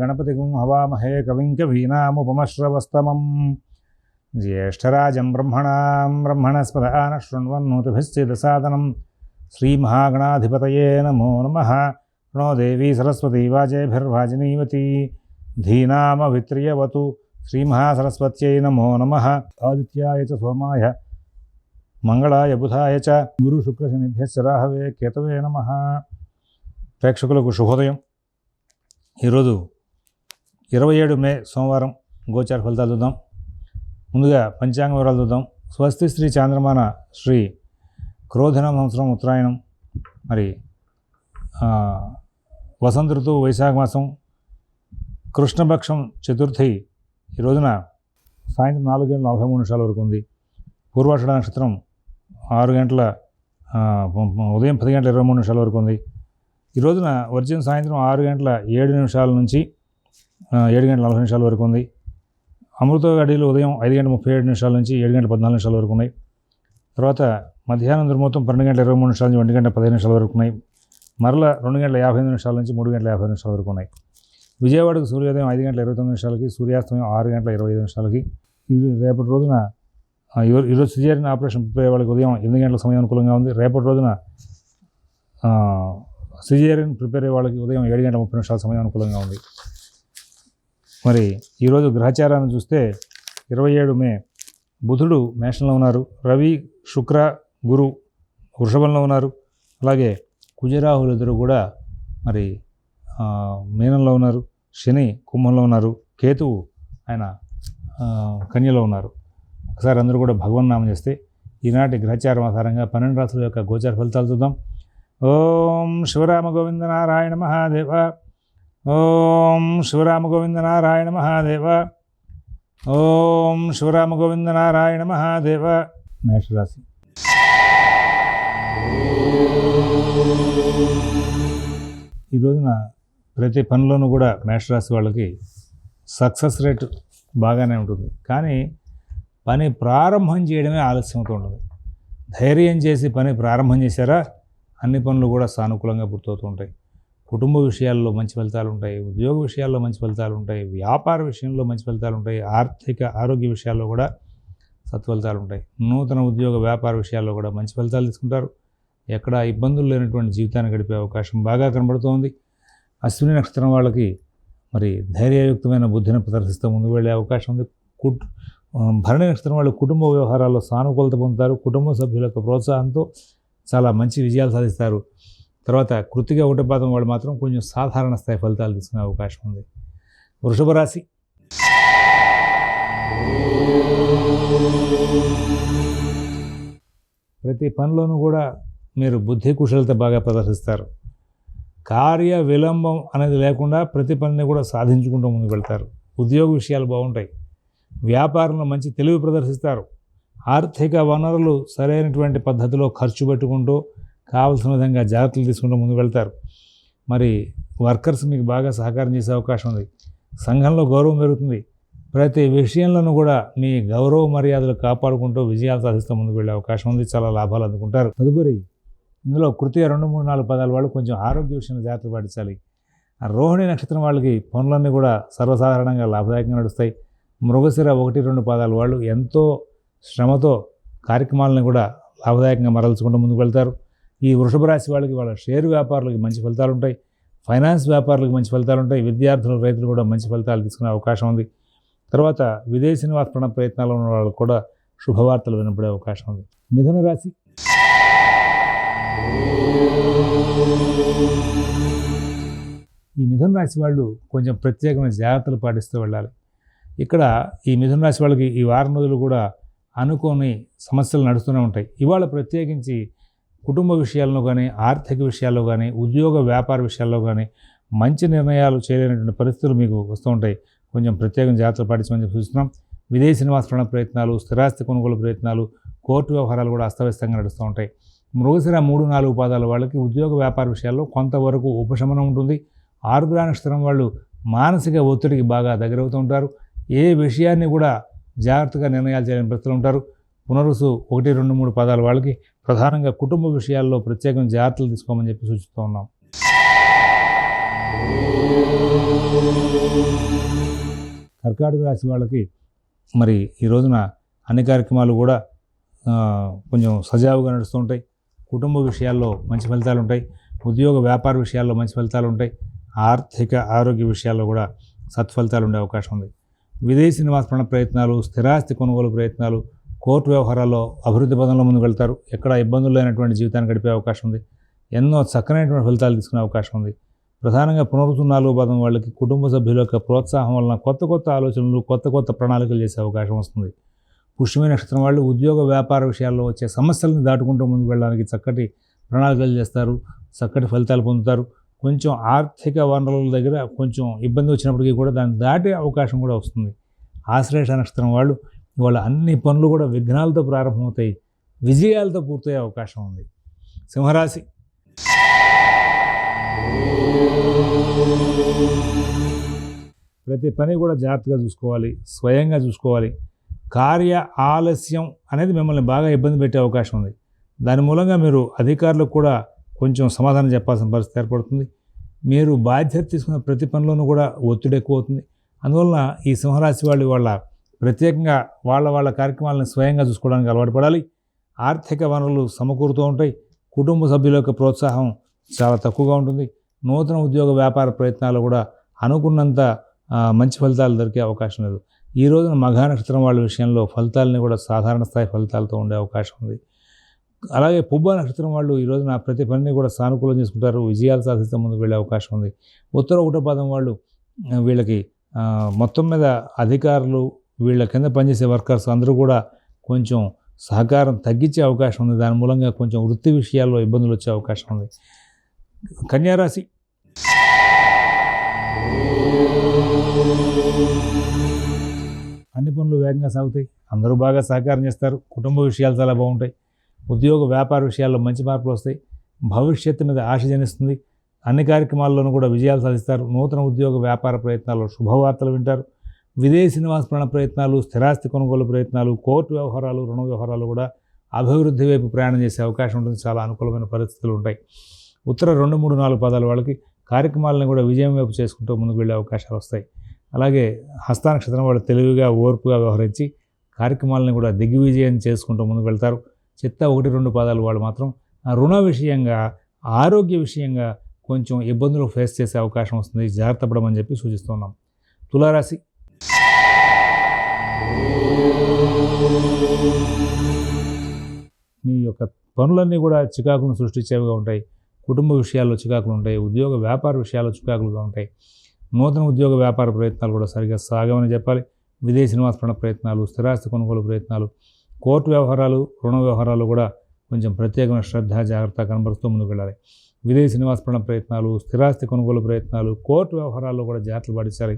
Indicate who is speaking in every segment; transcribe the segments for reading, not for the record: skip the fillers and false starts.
Speaker 1: గణపతిగుం హవామహే కవిం కవీనాముపమశ్రవస్తమం జ్యేష్ఠరాజం బ్రహ్మణస్పదాన శృణ్వన్నోతిభిశ్చేదసాదనం శ్రీమహాగణాధిపతయే నమో నమః. ప్రణో దేవీ సరస్వతీ వాజేభిర్వాజినీవతి ధీనామవిత్రియవతు. శ్రీమహాసరస్వత్యై నమో నమః. ఆదిత్యాయ చ సోమాయ మంగళాయ బుధాయ చ గురు శుక్ర శనిభ్యశ్చ రాహవే కేతవే నమః. ప్రేక్షకులకు శుభోదయం. ఈరోజు 27 మే సోమవారం గోచార ఫలితాలు చూద్దాం. ముందుగా పంచాంగ వివరాలు చూద్దాం. స్వస్తి శ్రీ చాంద్రమాన శ్రీ క్రోధనం సంవత్సరం ఉత్తరాయణం, మరి వసంత ఋతువు వైశాఖ మాసం, కృష్ణపక్షం చతుర్థి ఈ రోజున సాయంత్రం 4:43 వరకు ఉంది. పూర్వాషాఢ నక్షత్రం 6 గంటల ఉదయం 10:23 వరకు ఉంది. ఈ రోజున వర్జం సాయంత్రం 6:07 నుంచి 7:40 వరకు ఉంది. అమృత గడియలు ఉదయం 5:37 నుంచి 7:14 వరకు ఉన్నాయి. తర్వాత మధ్యాహ్నం దుర్ముహూర్తం 12:23 నుంచి 1:15 వరకు ఉన్నాయి. మరల 2:55 నుంచి 3:50 వరకు ఉన్నాయి. విజయవాడకు సూర్యోదయం 5:29 సూర్యాస్తమయం 6:25. ఇది రేపటి రోజున ఈరోజు సిజేరియన్ ఆపరేషన్ ప్రిపేర్ అయ్యే వాళ్ళకి ఉదయం 8 గంటల సమయం అనుకూలంగా ఉంది. రేపటి రోజున సిజేరియన్ ప్రిపేర్ అయ్యే వాళ్ళకి ఉదయం 7:30 సమయం అనుకూలంగా ఉంది. మరి ఈరోజు గ్రహచారాన్ని చూస్తే 27 మే బుధుడు మేషంలో ఉన్నారు, రవి శుక్ర గురు వృషభంలో ఉన్నారు, అలాగే కుజరాహులు ఇద్దరు కూడా మరి మీనంలో ఉన్నారు, శని కుంభంలో ఉన్నారు, కేతువు ఆయన కన్యలో ఉన్నారు. ఒకసారి అందరూ కూడా భగవన్నామం చేస్తే ఈనాటి గ్రహచారం ఆధారంగా 12 రాశుల యొక్క గోచార ఫలితాలు చూద్దాం. ఓం శివరామ గోవింద నారాయణ మహాదేవ. ఓం శివరామ గోవింద నారాయణ మహాదేవ. ఓం శివరామ గోవింద నారాయణ మహాదేవ. మేషరాశి. ఈ రోజున ప్రతి పనిలోనూ కూడా మేషరాశి వాళ్ళకి సక్సెస్ రేట్ బాగానే ఉంటుంది, కానీ పని ప్రారంభం చేయడమే ఆలస్యంతో ఉంటుంది. ధైర్యం చేసి పని ప్రారంభం చేశారా అన్ని పనులు కూడా సానుకూలంగా పూర్తవుతూ ఉంటాయి. కుటుంబ విషయాల్లో మంచి ఫలితాలు ఉంటాయి, ఉద్యోగ విషయాల్లో మంచి ఫలితాలు ఉంటాయి, వ్యాపార విషయంలో మంచి ఫలితాలు ఉంటాయి, ఆర్థిక ఆరోగ్య విషయాల్లో కూడా సత్ఫలితాలు ఉంటాయి. నూతన ఉద్యోగ వ్యాపార విషయాల్లో కూడా మంచి ఫలితాలు తీసుకుంటారు. ఎక్కడ ఇబ్బందులు లేనటువంటి జీవితాన్ని గడిపే అవకాశం బాగా కనబడుతోంది. అశ్విని నక్షత్రం వాళ్ళకి మరి ధైర్యయుక్తమైన బుద్ధిని ప్రదర్శిస్తూ ముందుకు వెళ్ళే అవకాశం ఉంది. భరణి నక్షత్రం వాళ్ళు కుటుంబ వ్యవహారాల్లో సానుకూలత పొందుతారు. కుటుంబ సభ్యుల యొక్క ప్రోత్సాహంతో చాలా మంచి విజయాలు సాధిస్తారు. తర్వాత కృత్తిక 1 పాదం వాళ్ళు మాత్రం కొంచెం సాధారణ స్థాయి ఫలితాలు తీసుకునే అవకాశం ఉంది. వృషభ రాశి. ప్రతి పనిలోనూ కూడా మీరు బుద్ధి కుశలత బాగా ప్రదర్శిస్తారు. కార్య విలంబం అనేది లేకుండా ప్రతి పనిని కూడా సాధించుకుంటూ ముందుకు వెళ్తారు. ఉద్యోగ విషయాలు బాగుంటాయి. వ్యాపారంలో మంచి తెలివి ప్రదర్శిస్తారు. ఆర్థిక వనరులు సరైనటువంటి పద్ధతిలో ఖర్చు పెట్టుకుంటూ కావలసిన విధంగా జాగ్రత్తలు తీసుకుంటూ ముందుకు వెళ్తారు. మరి వర్కర్స్ మీకు బాగా సహకారం చేసే అవకాశం ఉంది. సంఘంలో గౌరవం పెరుగుతుంది. ప్రతి విషయంలోనూ కూడా మీ గౌరవ మర్యాదలు కాపాడుకుంటూ విజయాలు సాధిస్తూ ముందుకు వెళ్ళే అవకాశం ఉంది. చాలా లాభాలు అందుకుంటారు. తదుపరి ఇందులో కృత్తిక 2, 3, 4 పదాల వాళ్ళు కొంచెం ఆరోగ్య విషయంలో జాగ్రత్తలు పాటించాలి. రోహిణి నక్షత్రం వాళ్ళకి పనులన్నీ కూడా సర్వసాధారణంగా లాభదాయకంగా నడుస్తాయి. మృగశిర 1, 2 పాదాల వాళ్ళు ఎంతో శ్రమతో కార్యక్రమాలను కూడా లాభదాయకంగా మరల్చుకుంటూ ముందుకు వెళ్తారు. ఈ వృషభ రాశి వాళ్ళకి వాళ్ళ షేర్ వ్యాపారులకి మంచి ఫలితాలు ఉంటాయి. ఫైనాన్స్ వ్యాపారులకు మంచి ఫలితాలు ఉంటాయి. విద్యార్థులు, రైతులు కూడా మంచి ఫలితాలు తీసుకునే అవకాశం ఉంది. తర్వాత విదేశీ నివాస ప్రయత్నాలు ఉన్న వాళ్ళకు కూడా శుభవార్తలు వినపడే అవకాశం ఉంది. మిథున రాశి. ఈ మిథున రాశి వాళ్ళు కొంచెం ప్రత్యేకమైన జాగ్రత్తలు పాటిస్తూ వెళ్ళాలి. ఇక్కడ ఈ మిథున రాశి వాళ్ళకి ఈ వారం రోజులు కూడా అనుకోని సమస్యలు నడుస్తూనే ఉంటాయి. ఇవాళ ప్రత్యేకించి కుటుంబ విషయాల్లో కానీ, ఆర్థిక విషయాల్లో కానీ, ఉద్యోగ వ్యాపార విషయాల్లో కానీ మంచి నిర్ణయాలు చేయలేనటువంటి పరిస్థితులు మీకు వస్తూ ఉంటాయి. కొంచెం ప్రత్యేకంగా జాగ్రత్తలు పాటించమని సూచిస్తున్నాం. విదేశీ నివాస ప్రయత్నాలు, స్థిరాస్తి కొనుగోలు ప్రయత్నాలు, కోర్టు వ్యవహారాలు కూడా అస్తవ్యస్తంగా నడుస్తూ ఉంటాయి. మృగశిర 3, 4 పాదాల వాళ్ళకి ఉద్యోగ వ్యాపార విషయాల్లో కొంతవరకు ఉపశమనం ఉంటుంది. ఆరుద్ర నక్షత్రం వాళ్ళు మానసిక ఒత్తిడికి బాగా దగ్గరవుతూ ఉంటారు. ఏ విషయాన్ని కూడా జాగ్రత్తగా నిర్ణయాలు చేయలేని పరిస్థితులు ఉంటారు. పునరుసు 1, 2, 3 పాదాల వాళ్ళకి ప్రధానంగా కుటుంబ విషయాల్లో ప్రత్యేకంగా జాగ్రత్తలు తీసుకోమని చెప్పి సూచిస్తూ ఉన్నాం. కర్కాటక రాశి వాళ్ళకి మరి ఈ రోజున అన్ని కార్యక్రమాలు కూడా కొంచెం సజావుగా నడుస్తూ ఉంటాయి. కుటుంబ విషయాల్లో మంచి ఫలితాలు ఉంటాయి. ఉద్యోగ వ్యాపార విషయాల్లో మంచి ఫలితాలు ఉంటాయి. ఆర్థిక ఆరోగ్య విషయాల్లో కూడా సత్ఫలితాలు ఉండే అవకాశం ఉంది. విదేశీ నివాస ప్రయత్నాలు, స్థిరాస్తి కొనుగోలు ప్రయత్నాలు, కోర్టు వ్యవహారాల్లో అభివృద్ధి పదంలో ముందుకు వెళ్తారు. ఎక్కడ ఇబ్బందులు లేనటువంటి జీవితాన్ని గడిపే అవకాశం ఉంది. ఎన్నో చక్కనైనటువంటి ఫలితాలు తీసుకునే అవకాశం ఉంది. ప్రధానంగా పునరుత్తు 4వ పదం వాళ్ళకి కుటుంబ సభ్యుల యొక్క ప్రోత్సాహం వలన కొత్త కొత్త ఆలోచనలు, కొత్త కొత్త ప్రణాళికలు చేసే అవకాశం వస్తుంది. పుష్యమి నక్షత్రం వాళ్ళు ఉద్యోగ వ్యాపార విషయాల్లో వచ్చే సమస్యలను దాటుకుంటూ ముందుకు వెళ్ళడానికి చక్కటి ప్రణాళికలు చేస్తారు. చక్కటి ఫలితాలు పొందుతారు. కొంచెం ఆర్థిక వనరుల దగ్గర కొంచెం ఇబ్బంది వచ్చినప్పటికీ కూడా దాన్ని దాటే అవకాశం కూడా వస్తుంది. ఆశ్లేష నక్షత్రం వాళ్ళు ఇవాళ అన్ని పనులు కూడా విఘ్నాలతో ప్రారంభమవుతాయి, విజయాలతో పూర్తయ్యే అవకాశం ఉంది. సింహరాశి ప్రతి పని కూడా జాగ్రత్తగా చూసుకోవాలి, స్వయంగా చూసుకోవాలి. కార్య ఆలస్యం అనేది మిమ్మల్ని బాగా ఇబ్బంది పెట్టే అవకాశం ఉంది. దాని మూలంగా మీరు అధికారులకు కూడా కొంచెం సమాధానం చెప్పాల్సిన పరిస్థితి ఏర్పడుతుంది. మీరు బాధ్యత తీసుకున్న ప్రతి పనిలోనూ కూడా ఒత్తిడి ఎక్కువ అవుతుంది. అందువలన ఈ సింహరాశి వాళ్ళు వాళ్ళ ప్రత్యేకంగా వాళ్ళ కార్యక్రమాలను స్వయంగా చూసుకోవడానికి అలవాటు పడాలి. ఆర్థిక వనరులు సమకూరుతూ ఉంటాయి. కుటుంబ సభ్యుల యొక్క ప్రోత్సాహం చాలా తక్కువగా ఉంటుంది. నూతన ఉద్యోగ వ్యాపార ప్రయత్నాలు కూడా అనుకున్నంత మంచి ఫలితాలు దొరికే అవకాశం లేదు. ఈ రోజున మఘా నక్షత్రం వాళ్ళ విషయంలో ఫలితాలని కూడా సాధారణ స్థాయి ఫలితాలతో ఉండే అవకాశం ఉంది. అలాగే పుబ్బ నక్షత్రం వాళ్ళు ఈ రోజున ప్రతి పనిని కూడా సానుకూలం చేసుకుంటారు. విజయాలు సాధిస్తే ముందుకు వెళ్ళే అవకాశం ఉంది. ఉత్తర 1వ పాదం వాళ్ళు వీళ్ళకి మొత్తం మీద అధికారులు, వీళ్ళ కింద పనిచేసే వర్కర్స్ అందరూ కూడా కొంచెం సహకారం తగ్గించే అవకాశం ఉంది. దాని మూలంగా కొంచెం వృత్తి విషయాల్లో ఇబ్బందులు వచ్చే అవకాశం ఉంది. కన్యారాశి అన్ని పనులు వేగంగా సాగుతాయి. అందరూ బాగా సహకారం చేస్తారు. కుటుంబ విషయాలు చాలా బాగుంటాయి. ఉద్యోగ వ్యాపార విషయాల్లో మంచి మార్పులు వస్తాయి. భవిష్యత్తు మీద ఆశ జనిస్తుంది. అన్ని కార్యక్రమాల్లోనూ కూడా విజయాలు సాధిస్తారు. నూతన ఉద్యోగ వ్యాపార ప్రయత్నాల్లో శుభవార్తలు వింటారు. విదేశీ నివాస ప్రయత్నాలు, స్థిరాస్తి కొనుగోలు ప్రయత్నాలు, కోర్టు వ్యవహారాలు, రుణ వ్యవహారాలు కూడా అభివృద్ధి వైపు ప్రయాణం చేసే అవకాశం ఉంటుంది. చాలా అనుకూలమైన పరిస్థితులు ఉంటాయి. ఉత్తర 2, 3, 4 పాదాల వాళ్ళకి కార్యక్రమాలను కూడా విజయం వైపు చేసుకుంటూ ముందుకు వెళ్ళే అవకాశాలు వస్తాయి. అలాగే హస్త నక్షత్రం వాళ్ళు తెలివిగా, ఓర్పుగా వ్యవహరించి కార్యక్రమాలను కూడా దిగ్విజయం చేసుకుంటూ ముందుకు వెళ్తారు. చిత్త 1, 2 పాదాలు వాళ్ళు మాత్రం రుణ విషయంగా, ఆరోగ్య విషయంగా కొంచెం ఇబ్బందులు ఫేస్ చేసే అవకాశం వస్తుంది. జాగ్రత్త పడమని చెప్పి సూచిస్తున్నాం. తులారాశి మీ యొక్క పనులన్నీ కూడా చికాకులను సృష్టించేవిగా ఉంటాయి. కుటుంబ విషయాల్లో చికాకులు ఉంటాయి. ఉద్యోగ వ్యాపార విషయాల్లో చికాకులుగా ఉంటాయి. నూతన ఉద్యోగ వ్యాపార ప్రయత్నాలు కూడా సరిగ్గా సాగమని చెప్పాలి. విదేశీ నివాస ప్రయత్నాలు, స్థిరాస్తి కొనుగోలు ప్రయత్నాలు, కోర్టు వ్యవహారాలు, రుణ వ్యవహారాలు కూడా కొంచెం ప్రత్యేకమైన శ్రద్ధ, జాగ్రత్త కనబరుస్తూ ముందుకు వెళ్ళాలి. విదేశీ నివాస ప్రయత్నాలు, స్థిరాస్తి కొనుగోలు ప్రయత్నాలు, కోర్టు వ్యవహారాల్లో కూడా జాగ్రత్తలు పాటించాలి.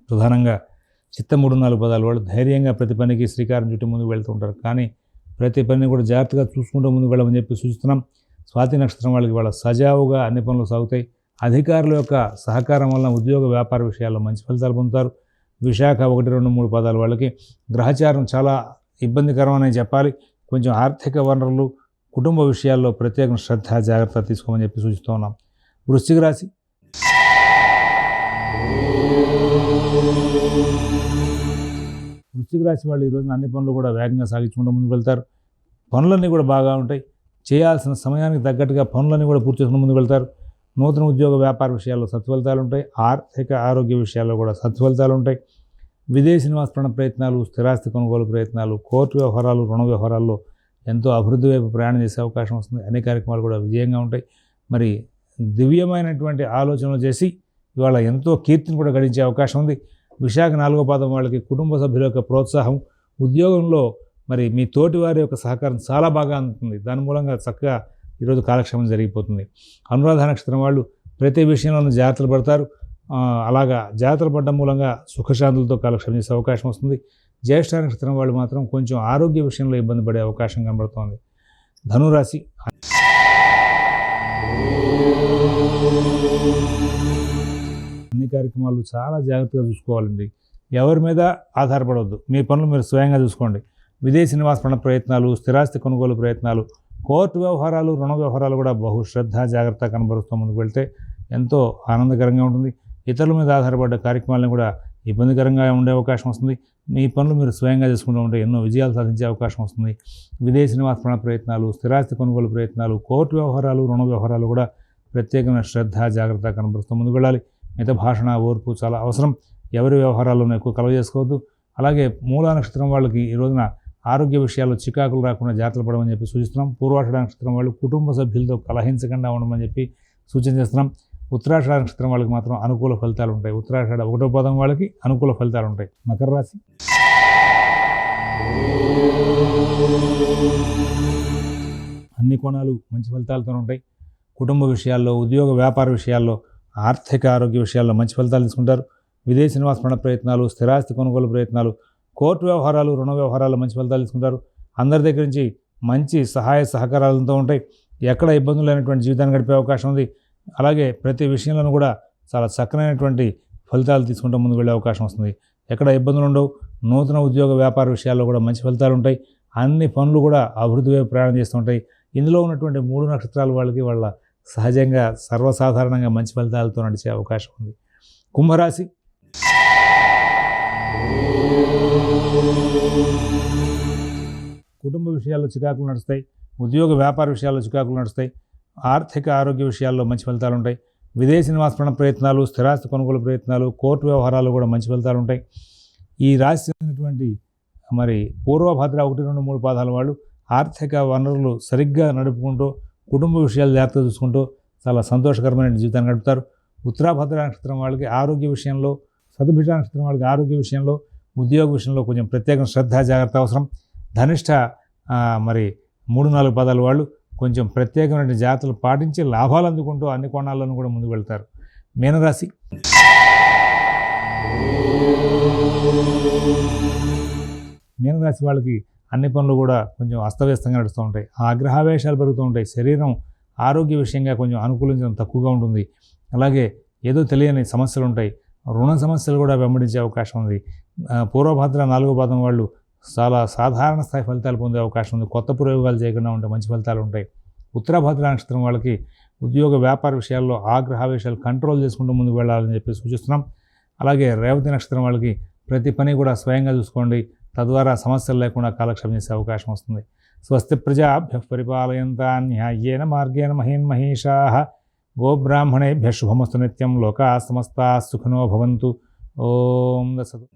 Speaker 1: ప్రధానంగా చిత్త 3, 4 పదాలు వాళ్ళు ధైర్యంగా ప్రతి పనికి శ్రీకారం చుట్టి ముందుకు వెళ్తూ ఉంటారు. కానీ ప్రతి పనిని కూడా జాగ్రత్తగా చూసుకుంటూ ముందుకు వెళ్ళమని చెప్పి సూచిస్తున్నాం. స్వాతి నక్షత్రం వాళ్ళకి వాళ్ళ సజావుగా అన్ని పనులు సాగుతాయి. అధికారుల యొక్క సహకారం వల్ల ఉద్యోగ వ్యాపార విషయాల్లో మంచి ఫలితాలు పొందుతారు. విశాఖ 1, 2, 3 పదాలు వాళ్ళకి గ్రహచారం చాలా ఇబ్బందికరమని చెప్పాలి. కొంచెం ఆర్థిక వనరులు, కుటుంబ విషయాల్లో ప్రత్యేక శ్రద్ధ, జాగ్రత్త తీసుకోమని చెప్పి సూచిస్తూ ఉన్నాం. వృశ్చిక రాశి వాళ్ళు ఈ రోజున అన్ని పనులు కూడా వేగంగా సాగించుకుంటూ ముందుకు వెళ్తారు. పనులన్నీ కూడా బాగా ఉంటాయి. చేయాల్సిన సమయానికి తగ్గట్టుగా పనులన్నీ కూడా పూర్తి చేసుకుని ముందుకు వెళ్తారు. నూతన ఉద్యోగ వ్యాపార విషయాల్లో సత్ఫలితాలు ఉంటాయి. ఆర్థిక ఆరోగ్య విషయాల్లో కూడా సత్ఫలితాలు ఉంటాయి. విదేశీ నివాస ప్రయత్నాలు, స్థిరాస్తి కొనుగోలు ప్రయత్నాలు, కోర్టు వ్యవహారాలు, రుణ వ్యవహారాల్లో ఎంతో అభివృద్ధి వైపు ప్రయాణం చేసే అవకాశం వస్తుంది. అన్ని కార్యక్రమాలు కూడా విజయంగా ఉంటాయి. మరి దివ్యమైనటువంటి ఆలోచనలు చేసి ఇవాళ ఎంతో కీర్తిని కూడా గడించే అవకాశం ఉంది. విశాఖ 4వ పాదం వాళ్ళకి కుటుంబ సభ్యుల యొక్క ప్రోత్సాహం, ఉద్యోగంలో మరి మీ తోటి వారి యొక్క సహకారం చాలా బాగా అందుతుంది. దాని మూలంగా చక్కగా ఈరోజు కాలక్షేమం జరిగిపోతుంది. అనురాధ నక్షత్రం వాళ్ళు ప్రతి విషయంలోనూ జాగ్రత్తలు పడతారు. అలాగా జాగ్రత్తలు పడడం మూలంగా సుఖశాంతులతో కాలక్షేమం చేసే అవకాశం వస్తుంది. జ్యేష్ఠ నక్షత్రం వాళ్ళు మాత్రం కొంచెం ఆరోగ్య విషయంలో ఇబ్బంది పడే అవకాశం కనబడుతోంది. ధనురాశి అన్ని కార్యక్రమాలు చాలా జాగ్రత్తగా చూసుకోవాలండి. ఎవరి మీద ఆధారపడవద్దు. మీ పనులు మీరు స్వయంగా చూసుకోండి. విదేశీ నివాస ప్రయత్నాలు, స్థిరాస్తి కొనుగోలు ప్రయత్నాలు, కోర్టు వ్యవహారాలు, రుణ వ్యవహారాలు కూడా బహు శ్రద్ధ, జాగ్రత్త కనబరుస్తూ ముందుకు వెళ్తే ఎంతో ఆనందకరంగా ఉంటుంది. ఇతరుల మీద ఆధారపడ్డ కార్యక్రమాలను కూడా ఇబ్బందికరంగా ఉండే అవకాశం వస్తుంది. మీ పనులు మీరు స్వయంగా చేసుకుంటూ ఉంటే ఎన్నో విజయాలు సాధించే అవకాశం వస్తుంది. విదేశీ నివాస ప్రయత్నాలు, స్థిరాస్తి కొనుగోలు ప్రయత్నాలు, కోర్టు వ్యవహారాలు, రుణ వ్యవహారాలు కూడా ప్రత్యేకమైన శ్రద్ధ, జాగ్రత్త కనబరుస్తూ ముందుకు వెళ్ళాలి. మిత భాషణ, ఓర్పు చాలా అవసరం. ఎవరి వ్యవహారాల్లోనూ ఎక్కువ కలవ చేసుకోవద్దు. అలాగే మూలా నక్షత్రం వాళ్ళకి ఈ రోజున ఆరోగ్య విషయాల్లో చికాకులు రాకుండా జాగ్రత్తలు పడమని చెప్పి సూచిస్తున్నాం. పూర్వాషాఢ నక్షత్రం వాళ్ళు కుటుంబ సభ్యులతో కలహించకుండా ఉండమని చెప్పి సూచన చేస్తున్నాం. ఉత్తరాషాఢ నక్షత్రం వాళ్ళకి మాత్రం అనుకూల ఫలితాలు ఉంటాయి. ఉత్తరాషాఢ 1వ పాదం వాళ్ళకి అనుకూల ఫలితాలు ఉంటాయి. మకర రాశి. అన్ని కోణాలు మంచి ఫలితాలతో ఉంటాయి. కుటుంబ విషయాల్లో, ఉద్యోగ వ్యాపార విషయాల్లో, ఆర్థిక ఆరోగ్య విషయాల్లో మంచి ఫలితాలు తీసుకుంటారు. విదేశీ నివాస ప్రయత్నాలు, స్థిరాస్తి కొనుగోలు ప్రయత్నాలు, కోర్టు వ్యవహారాలు, రుణ వ్యవహారాలు మంచి ఫలితాలు తీసుకుంటారు. అందరి దగ్గర నుంచి మంచి సహాయ సహకారాలతో ఉంటాయి. ఎక్కడ ఇబ్బందులు లేనటువంటి జీవితాన్ని గడిపే అవకాశం ఉంది. అలాగే ప్రతి విషయంలోనూ కూడా చాలా చక్కనైనటువంటి ఫలితాలు తీసుకుంటూ ముందుకు వెళ్ళే అవకాశం వస్తుంది. ఎక్కడ ఇబ్బందులు ఉండవు. నూతన ఉద్యోగ వ్యాపార విషయాల్లో కూడా మంచి ఫలితాలు ఉంటాయి. అన్ని పనులు కూడా అభివృద్ధి వైపు ప్రయాణం చేస్తుంటాయి. ఇందులో ఉన్నటువంటి 3 నక్షత్రాల వాళ్ళకి వాళ్ళ సహజంగా సర్వసాధారణంగా మంచి ఫలితాలతో నడిచే అవకాశం ఉంది. కుంభరాశి. కుటుంబ విషయాల్లో చికాకులు నడుస్తాయి. ఉద్యోగ వ్యాపార విషయాల్లో చికాకులు నడుస్తాయి. ఆర్థిక ఆరోగ్య విషయాల్లో మంచి ఫలితాలు ఉంటాయి. విదేశీ నివాస ప్రయత్నాలు, స్థిరాస్తి కొనుగోలు ప్రయత్నాలు, కోర్టు వ్యవహారాలు కూడా మంచి ఫలితాలు ఉంటాయి. ఈ రాశి చెందినటువంటి మరి పూర్వభద్ర 1, 2, 3 పాదాల వాళ్ళు ఆర్థిక వనరులు సరిగ్గా నడుపుకుంటూ, కుటుంబ విషయాలు జాగ్రత్తగా చూసుకుంటూ చాలా సంతోషకరమైన జీవితాన్ని గడుపుతారు. ఉత్తరాభద్ర నక్షత్రం వాళ్ళకి ఆరోగ్య విషయంలో, శతభిష నక్షత్రం వాళ్ళకి ఆరోగ్య విషయంలో, ఉద్యోగ విషయంలో కొంచెం ప్రత్యేక శ్రద్ధ, జాగ్రత్త అవసరం. ధనిష్ట మరి 3, 4 పదాల వాళ్ళు కొంచెం ప్రత్యేకమైన జాగ్రత్తలు పాటించి లాభాలు అందుకుంటూ అన్ని కోణాల్లోనూ కూడా ముందుకు వెళ్తారు. మీనరాశి. మీనరాశి వాళ్ళకి అన్ని పనులు కూడా కొంచెం అస్తవ్యస్తంగా నడుస్తూ ఉంటాయి. ఆగ్రహావేశాలు పెరుగుతూ ఉంటాయి. శరీరం ఆరోగ్య విషయంగా కొంచెం అనుకూలించడం తక్కువగా ఉంటుంది. అలాగే ఏదో తెలియని సమస్యలు ఉంటాయి. రుణ సమస్యలు కూడా వెంబడించే అవకాశం ఉంది. పూర్వభద్ర 4వ పాదం వాళ్ళు చాలా సాధారణ స్థాయి ఫలితాలు పొందే అవకాశం ఉంది. కొత్త ప్రయోగాలు చేయకుండా ఉంటే మంచి ఫలితాలు ఉంటాయి. ఉత్తరాభద్ర నక్షత్రం వాళ్ళకి ఉద్యోగ వ్యాపార విషయాల్లో ఆగ్రహావేశాలు కంట్రోల్ చేసుకుంటూ ముందుకు వెళ్ళాలని చెప్పి సూచిస్తున్నాం. అలాగే రేవతి నక్షత్రం వాళ్ళకి ప్రతి పని కూడా స్వయంగా చూసుకోండి. తద్వారా సమస్యలు లేకుండా కాలక్షేపం చేసే అవకాశం వస్తుంది. స్వస్తి ప్రజాభ్యః పరిపాలయంతాం న్యాయేన మార్గేణ మహీన్మహీషాః గోబ్రాహ్మణేభ్యః శుభమస్తు నిత్యం. లోకాః సమస్తాః సుఖినో భవంతు. ఓం దశతు.